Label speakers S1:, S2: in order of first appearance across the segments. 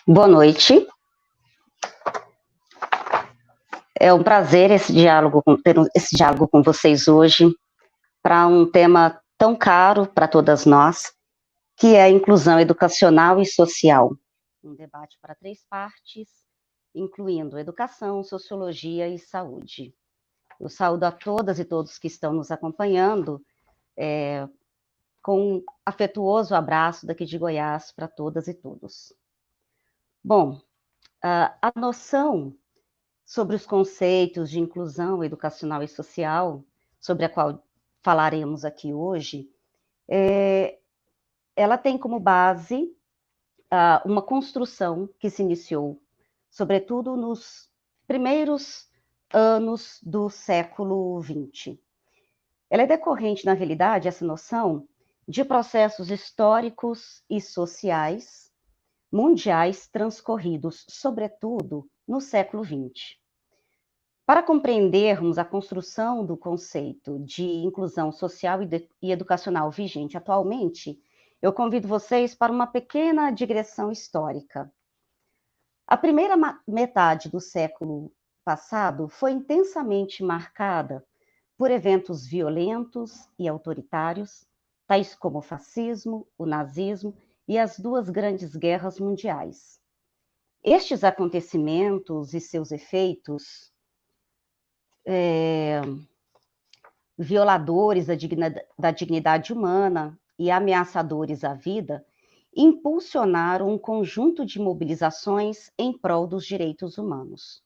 S1: Boa noite. É um prazer ter esse diálogo com vocês hoje para um tema tão caro para todas nós, que é a inclusão educacional e social. Um debate para três partes, incluindo educação, sociologia e saúde. Eu saúdo a todas e todos que estão nos acompanhando, com um afetuoso abraço daqui de Goiás para todas e todos. Bom, a noção sobre os conceitos de inclusão educacional e social, sobre a qual falaremos aqui hoje, ela tem como base uma construção que se iniciou, sobretudo nos primeiros anos do século XX. Ela é decorrente, na realidade, essa noção, de processos históricos e sociais mundiais transcorridos, sobretudo, no século XX. Para compreendermos a construção do conceito de inclusão social e educacional vigente atualmente, eu convido vocês para uma pequena digressão histórica. A primeira metade do século passado foi intensamente marcada por eventos violentos e autoritários, tais como o fascismo, o nazismo e as duas grandes guerras mundiais. Estes acontecimentos e seus efeitos violadores da dignidade humana e ameaçadores à vida, impulsionaram um conjunto de mobilizações em prol dos direitos humanos,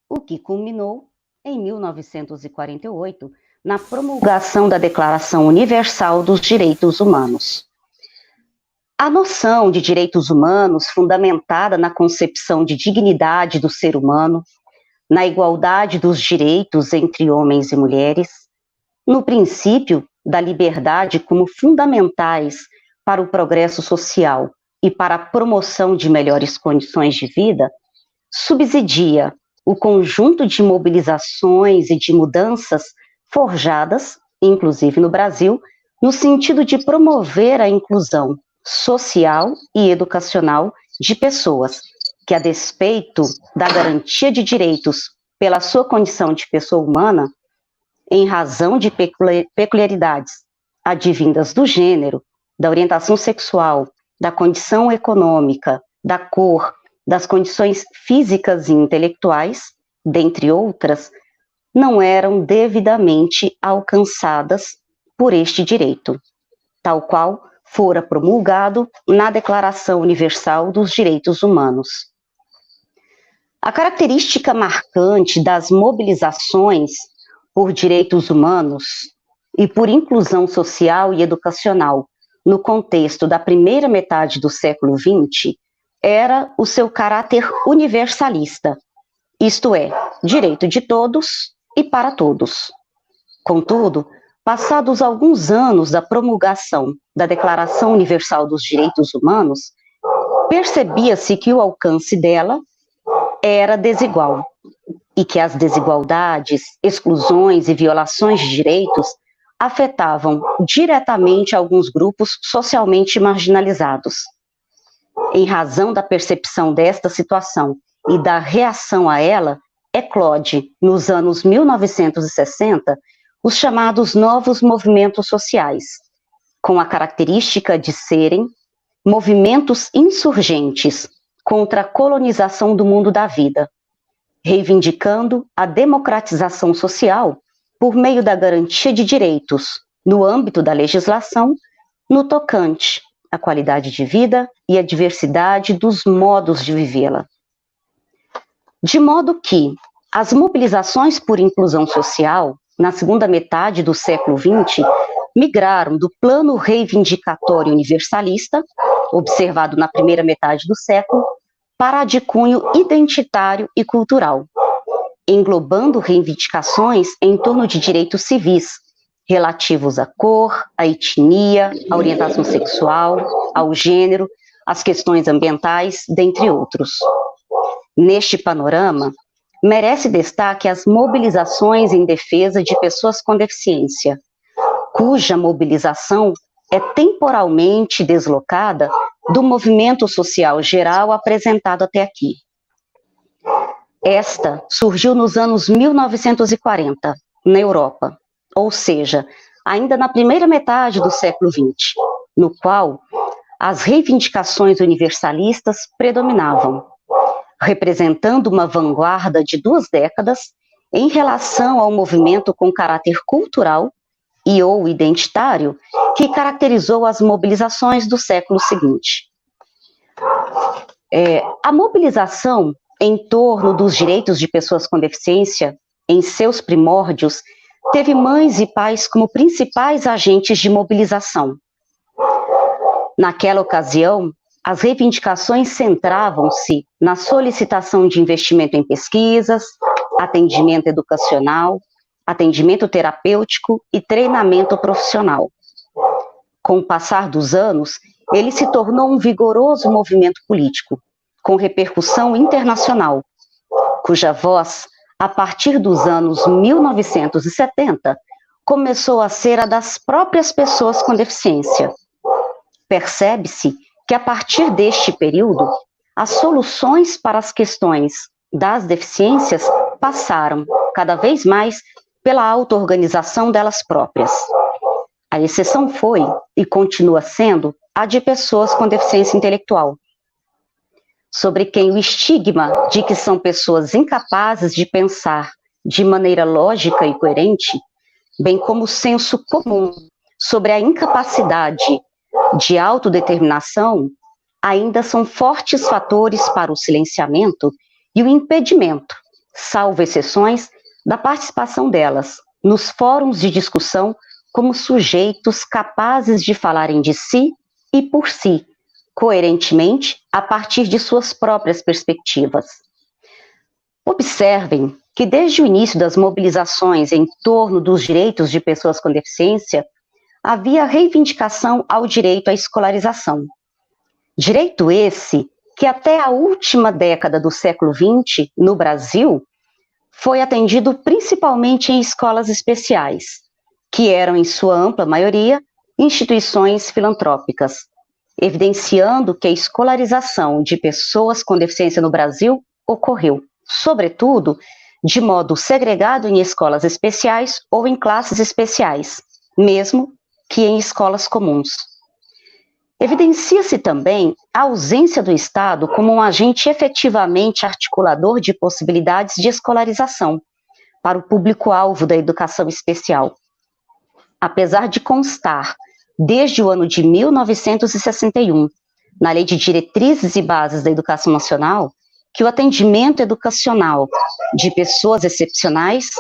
S1: o que culminou em 1948, na promulgação da Declaração Universal dos Direitos Humanos. A noção de direitos humanos, fundamentada na concepção de dignidade do ser humano, na igualdade dos direitos entre homens e mulheres, no princípio da liberdade como fundamentais para o progresso social e para a promoção de melhores condições de vida, subsidia o conjunto de mobilizações e de mudanças forjadas, inclusive no Brasil, no sentido de promover a inclusão social e educacional de pessoas que, a despeito da garantia de direitos pela sua condição de pessoa humana, em razão de peculiaridades advindas do gênero, da orientação sexual, da condição econômica, da cor, das condições físicas e intelectuais, dentre outras, não eram devidamente alcançadas por este direito, tal qual fora promulgado na Declaração Universal dos Direitos Humanos. A característica marcante das mobilizações por direitos humanos e por inclusão social e educacional no contexto da primeira metade do século XX era o seu caráter universalista, isto é, direito de todos e para todos. Contudo, passados alguns anos da promulgação da Declaração Universal dos Direitos Humanos, percebia-se que o alcance dela era desigual e que as desigualdades, exclusões e violações de direitos afetavam diretamente alguns grupos socialmente marginalizados. Em razão da percepção desta situação e da reação a ela, eclode, nos anos 1960, os chamados novos movimentos sociais, com a característica de serem movimentos insurgentes contra a colonização do mundo da vida, reivindicando a democratização social por meio da garantia de direitos no âmbito da legislação, no tocante à qualidade de vida e à diversidade dos modos de vivê-la. De modo que as mobilizações por inclusão social, na segunda metade do século XX, migraram do plano reivindicatório universalista, observado na primeira metade do século, para a de cunho identitário e cultural, englobando reivindicações em torno de direitos civis, relativos à cor, à etnia, à orientação sexual, ao gênero, às questões ambientais, dentre outros. Neste panorama, merece destaque as mobilizações em defesa de pessoas com deficiência, cuja mobilização é temporalmente deslocada do movimento social geral apresentado até aqui. Esta surgiu nos anos 1940, na Europa, ou seja, ainda na primeira metade do século XX, no qual as reivindicações universalistas predominavam, representando uma vanguarda de 2 décadas em relação ao movimento com caráter cultural e ou identitário que caracterizou as mobilizações do século seguinte. A mobilização em torno dos direitos de pessoas com deficiência, em seus primórdios, teve mães e pais como principais agentes de mobilização. Naquela ocasião, as reivindicações centravam-se na solicitação de investimento em pesquisas, atendimento educacional, atendimento terapêutico e treinamento profissional. Com o passar dos anos, ele se tornou um vigoroso movimento político, com repercussão internacional, cuja voz, a partir dos anos 1970, começou a ser a das próprias pessoas com deficiência. Percebe-se que, a partir deste período, as soluções para as questões das deficiências passaram, cada vez mais, pela auto-organização delas próprias. A exceção foi, e continua sendo, a de pessoas com deficiência intelectual, sobre quem o estigma de que são pessoas incapazes de pensar de maneira lógica e coerente, bem como o senso comum sobre a incapacidade de autodeterminação, ainda são fortes fatores para o silenciamento e o impedimento, salvo exceções, da participação delas nos fóruns de discussão como sujeitos capazes de falarem de si e por si, coerentemente, a partir de suas próprias perspectivas. Observem que desde o início das mobilizações em torno dos direitos de pessoas com deficiência, havia reivindicação ao direito à escolarização. Direito esse que até a última década do século XX, no Brasil, foi atendido principalmente em escolas especiais, que eram, em sua ampla maioria, instituições filantrópicas, evidenciando que a escolarização de pessoas com deficiência no Brasil ocorreu, sobretudo, de modo segregado em escolas especiais ou em classes especiais, mesmo que em escolas comuns. Evidencia-se também a ausência do Estado como um agente efetivamente articulador de possibilidades de escolarização para o público-alvo da educação especial. Apesar de constar, desde o ano de 1961, na Lei de Diretrizes e Bases da Educação Nacional, que o atendimento educacional de pessoas excepcionais,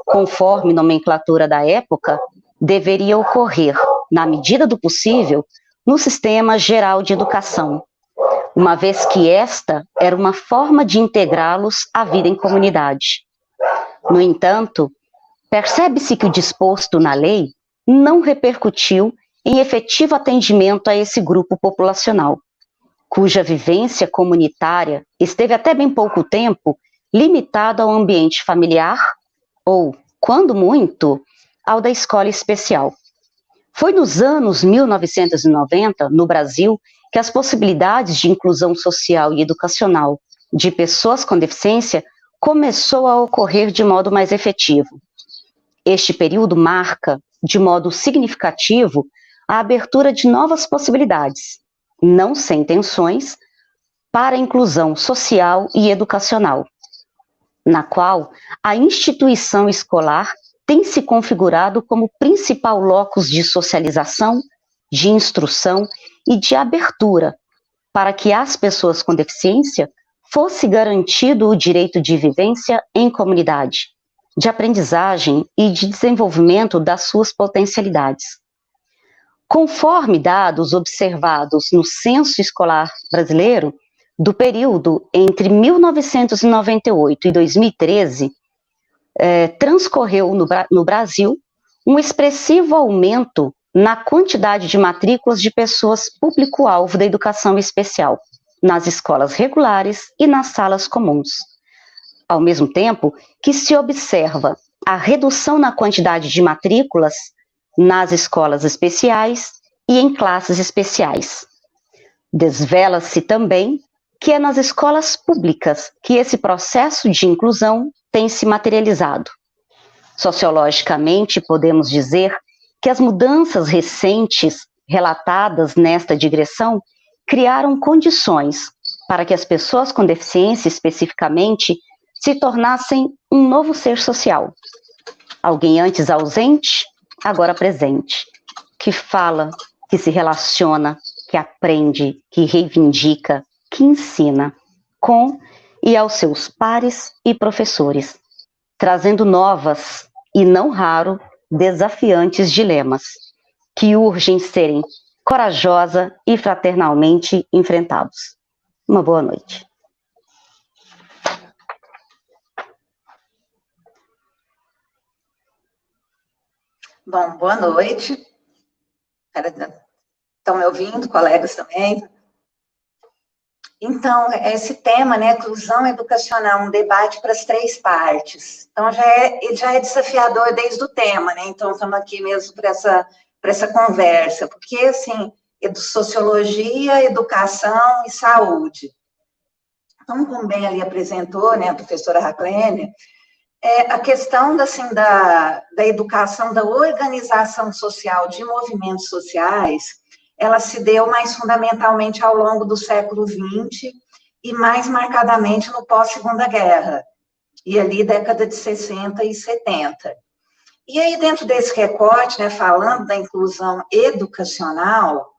S1: conforme nomenclatura da época, deveria ocorrer, na medida do possível, no Sistema Geral de Educação, uma vez que esta era uma forma de integrá-los à vida em comunidade. No entanto, percebe-se que o disposto na lei não repercutiu em efetivo atendimento a esse grupo populacional, cuja vivência comunitária esteve até bem pouco tempo limitada ao ambiente familiar ou, quando muito, ao da escola especial. Foi nos anos 1990, no Brasil, que as possibilidades de inclusão social e educacional de pessoas com deficiência começou a ocorrer de modo mais efetivo. Este período marca, de modo significativo, a abertura de novas possibilidades, não sem tensões, para a inclusão social e educacional, na qual a instituição escolar tem se configurado como principal locus de socialização, de instrução e de abertura para que às pessoas com deficiência fosse garantido o direito de vivência em comunidade, de aprendizagem e de desenvolvimento das suas potencialidades. Conforme dados observados no Censo Escolar Brasileiro, do período entre 1998 e 2013, transcorreu no Brasil um expressivo aumento na quantidade de matrículas de pessoas público-alvo da educação especial, nas escolas regulares e nas salas comuns. Ao mesmo tempo que se observa a redução na quantidade de matrículas nas escolas especiais e em classes especiais. Desvela-se também que é nas escolas públicas que esse processo de inclusão tem se materializado. Sociologicamente, podemos dizer que as mudanças recentes relatadas nesta digressão criaram condições para que as pessoas com deficiência, especificamente, se tornassem um novo ser social. Alguém antes ausente, agora presente, que fala, que se relaciona, que aprende, que reivindica, que ensina com e aos seus pares e professores, trazendo novas e, não raro, desafiantes dilemas, que urgem serem corajosa e fraternalmente enfrentados. Uma boa noite.
S2: Bom, boa noite. Estão me ouvindo, colegas também? Então, esse tema, né, inclusão educacional, um debate para as 3 partes. Então, já é desafiador desde o tema, né? Então, estamos aqui mesmo para essa conversa, porque, assim, sociologia, educação e saúde. Então, como bem ali apresentou, né, a professora Raclene, a questão, assim, da educação, da organização social de movimentos sociais, ela se deu mais fundamentalmente ao longo do século XX e mais marcadamente no pós-Segunda Guerra, e ali década de 60 e 70. E aí, dentro desse recorte, né, falando da inclusão educacional,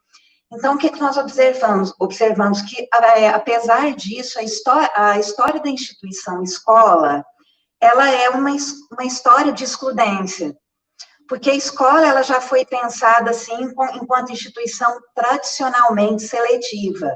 S2: então, o que nós observamos? Observamos que, apesar disso, a história da instituição escola, ela é uma história de excludência, porque a escola ela já foi pensada assim enquanto instituição tradicionalmente seletiva.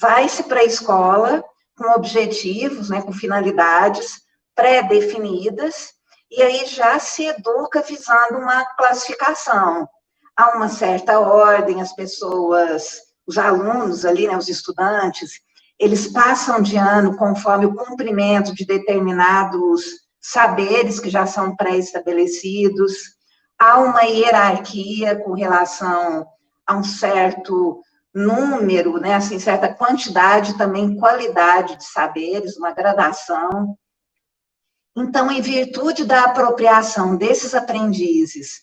S2: Vai-se para a escola com objetivos, né, com finalidades pré-definidas, e aí já se educa visando uma classificação. Há uma certa ordem, as pessoas, os alunos ali, né, os estudantes, eles passam de ano conforme o cumprimento de determinados saberes que já são pré-estabelecidos. Há uma hierarquia com relação a um certo número, né, assim, certa quantidade, também qualidade de saberes, uma gradação. Então, em virtude da apropriação desses aprendizes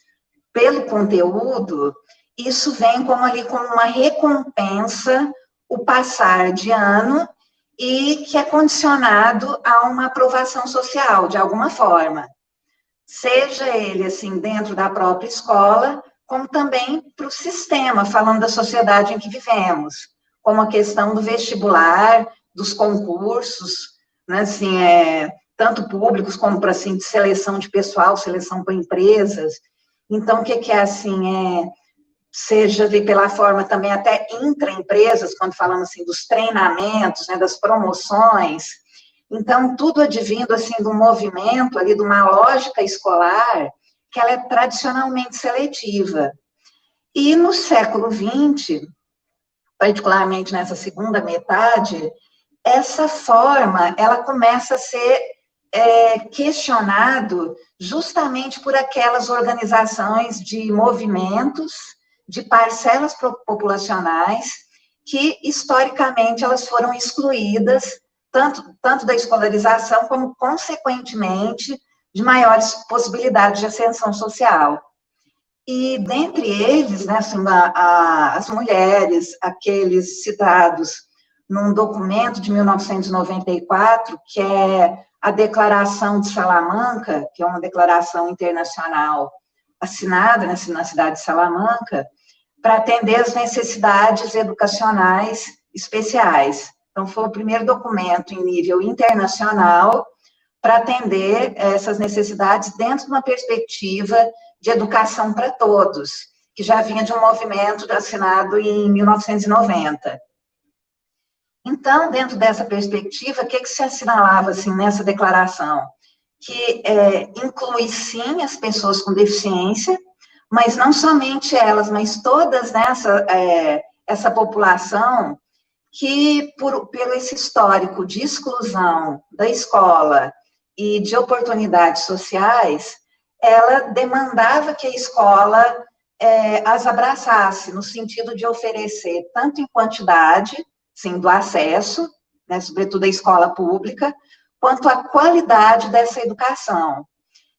S2: pelo conteúdo, isso vem como uma recompensa o passar de ano e que é condicionado a uma aprovação social, de alguma forma. Seja ele, assim, dentro da própria escola, como também para o sistema, falando da sociedade em que vivemos, como a questão do vestibular, dos concursos, né, assim, tanto públicos como para, assim, de seleção de pessoal, seleção para empresas. Então, o que é, assim, seja pela forma também até intra-empresas, quando falamos, assim, dos treinamentos, né, das promoções. Então, tudo advindo, assim, do movimento ali, de uma lógica escolar, que ela é tradicionalmente seletiva. E no século XX, particularmente nessa segunda metade, essa forma, ela começa a ser questionado justamente por aquelas organizações de movimentos, de parcelas populacionais, que, historicamente, elas foram excluídas tanto da escolarização, como, consequentemente, de maiores possibilidades de ascensão social. E, dentre eles, né, assim, as mulheres, aqueles citados num documento de 1994, que é a Declaração de Salamanca, que é uma declaração internacional assinada na cidade de Salamanca, para atender as necessidades educacionais especiais. Então, foi o primeiro documento em nível internacional para atender essas necessidades dentro de uma perspectiva de educação para todos, que já vinha de um movimento assinado em 1990. Então, dentro dessa perspectiva, o que se assinalava, assim, nessa declaração? Que inclui, sim, as pessoas com deficiência, mas não somente elas, mas todas essa população que, pelo esse histórico de exclusão da escola e de oportunidades sociais, ela demandava que a escola as abraçasse, no sentido de oferecer, tanto em quantidade, sim, do acesso, né, sobretudo a escola pública, quanto a qualidade dessa educação.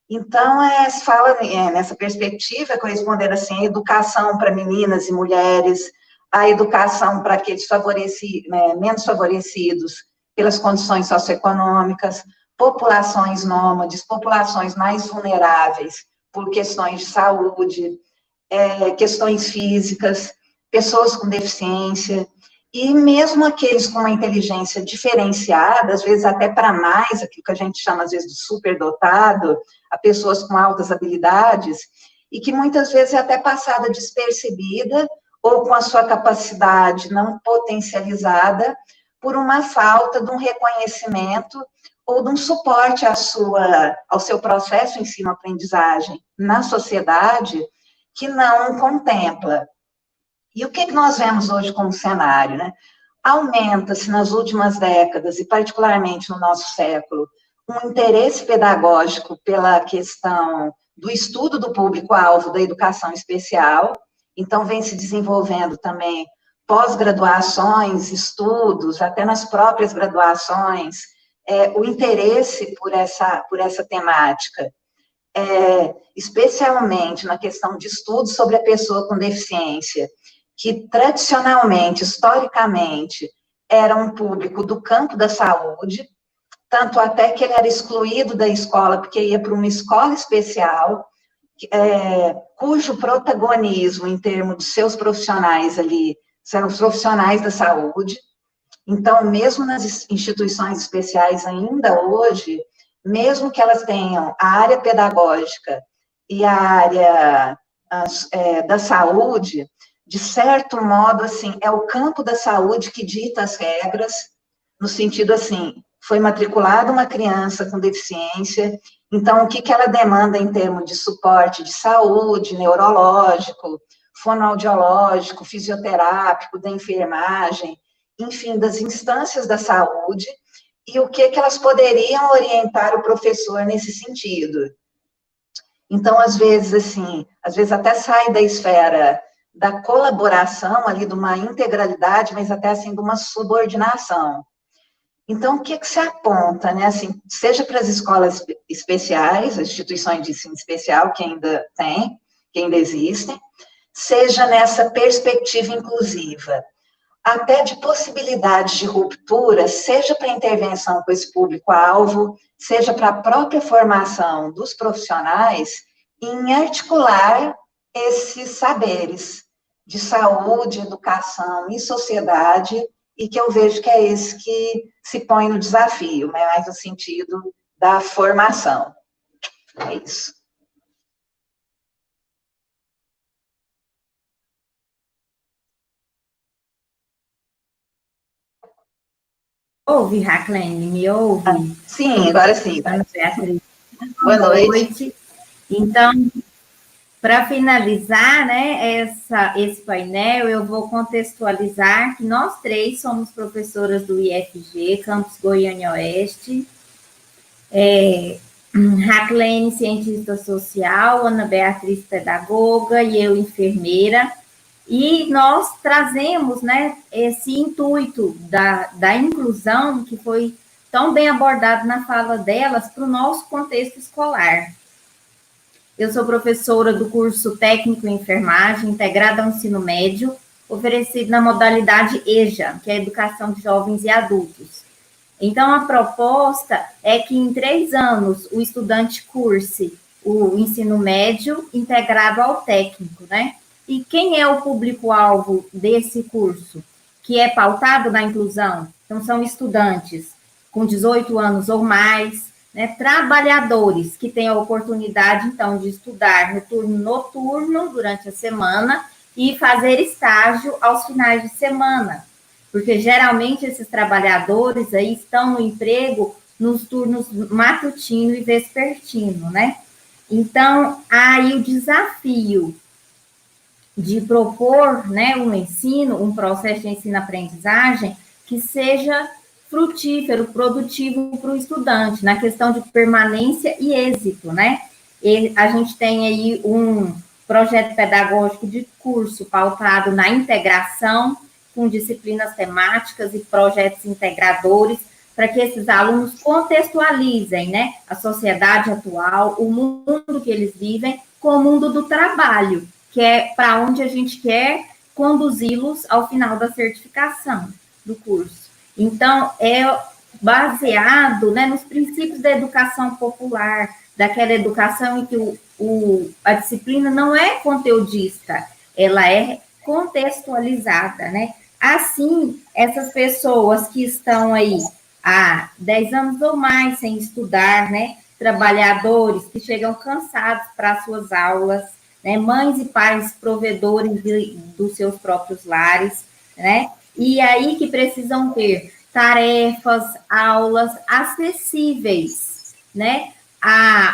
S2: Então, se fala nessa perspectiva, correspondendo assim, a educação para meninas e mulheres, a educação para aqueles menos favorecidos pelas condições socioeconômicas, populações nômades, populações mais vulneráveis por questões de saúde, questões físicas, pessoas com deficiência, e mesmo aqueles com uma inteligência diferenciada, às vezes até para mais, aquilo que a gente chama às vezes de superdotado, a pessoas com altas habilidades, e que muitas vezes é até passada despercebida, ou com a sua capacidade não potencializada, por uma falta de um reconhecimento ou de um suporte ao seu processo ensino-aprendizagem na sociedade, que não contempla. E o que nós vemos hoje como cenário, né? Aumenta-se nas últimas décadas, e particularmente no nosso século, um interesse pedagógico pela questão do estudo do público-alvo da educação especial, então vem se desenvolvendo também pós-graduações, estudos, até nas próprias graduações, o interesse por essa temática, especialmente na questão de estudos sobre a pessoa com deficiência, que tradicionalmente, historicamente, era um público do campo da saúde, tanto até que ele era excluído da escola, porque ia para uma escola especial, cujo protagonismo, em termos dos seus profissionais ali, são os profissionais da saúde. Então, mesmo nas instituições especiais ainda hoje, mesmo que elas tenham a área pedagógica e a área da saúde, de certo modo, assim, é o campo da saúde que dita as regras, no sentido, assim, foi matriculada uma criança com deficiência, então, o que ela demanda em termos de suporte de saúde, neurológico, fonoaudiológico, fisioterápico, da enfermagem, enfim, das instâncias da saúde, e o que elas poderiam orientar o professor nesse sentido. Então, às vezes até sai da esfera da colaboração, ali, de uma integralidade, mas até, assim, de uma subordinação. Então, o que se aponta, né, assim, seja para as escolas especiais, as instituições de ensino especial, que ainda tem, que ainda existem, seja nessa perspectiva inclusiva, até de possibilidades de ruptura, seja para intervenção com esse público-alvo, seja para a própria formação dos profissionais, em articular esses saberes de saúde, educação e sociedade, e que eu vejo que é esse que se põe no desafio, né, mais no sentido da formação. É isso.
S3: Ouve, Raclene, me ouve?
S2: Sim, agora sim.
S3: Ana Beatriz.
S2: Boa noite.
S3: Então, para finalizar, né, esse painel, eu vou contextualizar que nós três somos professoras do IFG, Campus Goiânia Oeste, Raclene, cientista social, Ana Beatriz, pedagoga, e eu, enfermeira, e nós trazemos, né, esse intuito da inclusão, que foi tão bem abordado na fala delas, para o nosso contexto escolar. Eu sou professora do curso técnico em enfermagem, integrada ao ensino médio, oferecido na modalidade EJA, que é a Educação de Jovens e Adultos. Então, a proposta é que em 3 anos o estudante curse o ensino médio integrado ao técnico, né? E quem é o público-alvo desse curso? Que é pautado na inclusão. Então, são estudantes com 18 anos ou mais, né, trabalhadores que têm a oportunidade, então, de estudar no turno noturno durante a semana e fazer estágio aos finais de semana, porque geralmente esses trabalhadores aí estão no emprego nos turnos matutino e vespertino, né? Então, aí o desafio de propor, né, um ensino, um processo de ensino-aprendizagem que seja frutífero, produtivo para o estudante, na questão de permanência e êxito, né? E a gente tem aí projeto pedagógico de curso pautado na integração com disciplinas temáticas e projetos integradores, para que esses alunos contextualizem, né, a sociedade atual, o mundo que eles vivem, com o mundo do trabalho, que é para onde a gente quer conduzi-los ao final da certificação do curso. Então, é baseado, né, nos princípios da educação popular, daquela educação em que a disciplina não é conteudista, ela é contextualizada, né? Assim, essas pessoas que estão aí há 10 anos ou mais sem estudar, né? Trabalhadores que chegam cansados para as suas aulas, né? Mães e pais provedores dos seus próprios lares, né? E aí que precisam ter tarefas, aulas acessíveis, né?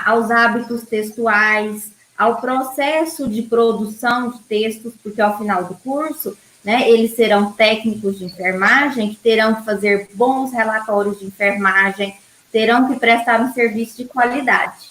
S3: Aos hábitos textuais, ao processo de produção de textos, porque ao final do curso, né, eles serão técnicos de enfermagem, que terão que fazer bons relatórios de enfermagem, terão que prestar um serviço de qualidade.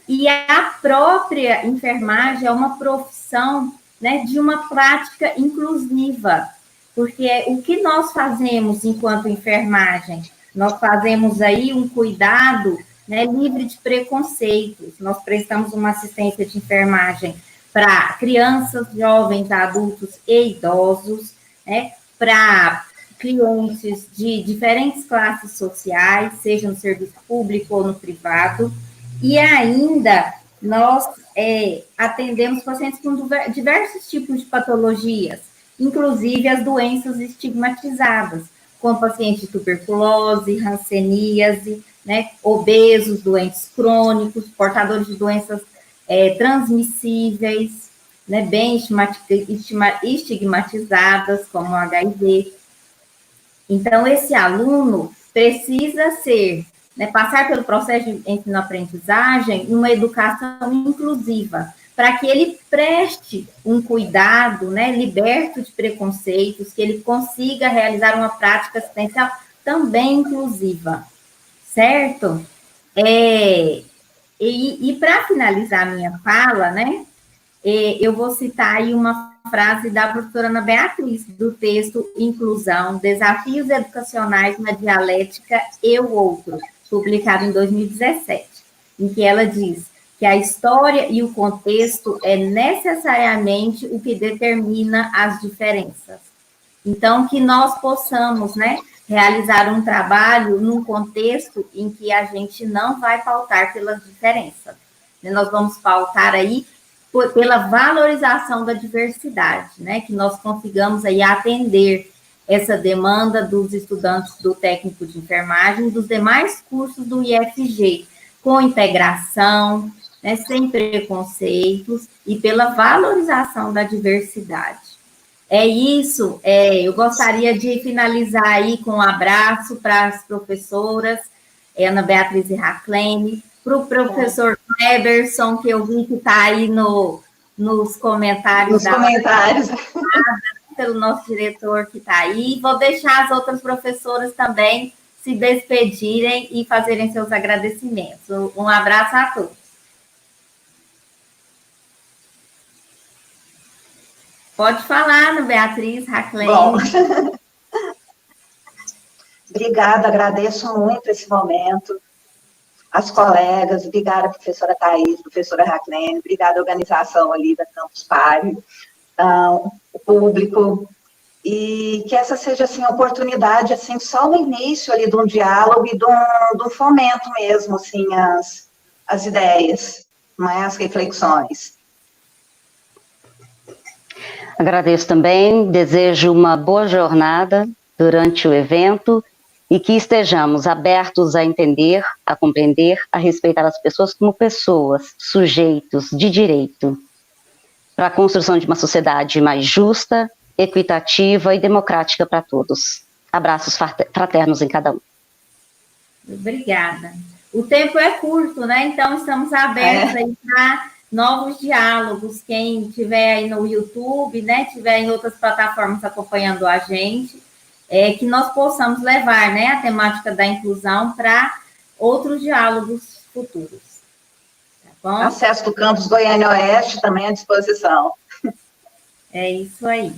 S3: E a própria enfermagem é uma profissão, né, de uma prática inclusiva, porque o que nós fazemos enquanto enfermagem? Nós fazemos aí um cuidado, né, livre de preconceitos, nós prestamos uma assistência de enfermagem para crianças, jovens, adultos e idosos, né, para clientes de diferentes classes sociais, seja no serviço público ou no privado, e ainda nós atendemos pacientes com diversos tipos de patologias, inclusive as doenças estigmatizadas, como pacientes de tuberculose, hanseníase, né, obesos, doentes crônicos, portadores de doenças transmissíveis, né, bem estigmatizadas, como o HIV. Então, esse aluno precisa ser, né, passar pelo processo de ensino-aprendizagem numa educação inclusiva, para que ele preste um cuidado, né, liberto de preconceitos, que ele consiga realizar uma prática assistencial também inclusiva, certo? E para finalizar a minha fala, né, eu vou citar aí uma frase da professora Ana Beatriz, do texto Inclusão, Desafios Educacionais na Dialética e o Outro, publicado em 2017, em que ela diz que a história e o contexto é necessariamente o que determina as diferenças. Então, que nós possamos, né, realizar um trabalho num contexto em que a gente não vai pautar pelas diferenças. Nós vamos pautar aí pela valorização da diversidade, né, que nós consigamos aí atender essa demanda dos estudantes do técnico de enfermagem, dos demais cursos do IFG, com integração, né, sem preconceitos e pela valorização da diversidade. É isso, eu gostaria de finalizar aí com um abraço para as professoras, Ana Beatriz e Raclene, para o professor Cleberson, que eu vi que está aí nos comentários.
S2: Nos comentários.
S3: Pelo nosso diretor que está aí. Vou deixar as outras professoras também se despedirem e fazerem seus agradecimentos. Um abraço a todos. Pode falar, Ana Beatriz, Raclene.
S2: Bom, obrigada, agradeço muito esse momento. As colegas, obrigada, professora Thaís, professora Raclene, obrigada à organização ali da Campus Party, o público, e que essa seja, assim, a oportunidade, assim, só no início ali de um diálogo e de um fomento mesmo, assim, as ideias, não é? As reflexões.
S1: Agradeço também, desejo uma boa jornada durante o evento e que estejamos abertos a entender, a compreender, a respeitar as pessoas como pessoas, sujeitos de direito, para a construção de uma sociedade mais justa, equitativa e democrática para todos. Abraços fraternos em cada um.
S3: Obrigada. O tempo é curto, né? Então, estamos abertos aí para novos diálogos. Quem estiver aí no YouTube, né? Estiver em outras plataformas acompanhando a gente, que nós possamos levar, né, a temática da inclusão para outros diálogos futuros. Tá bom?
S2: Acesso do campus Goiânia Oeste também à disposição.
S3: É isso aí.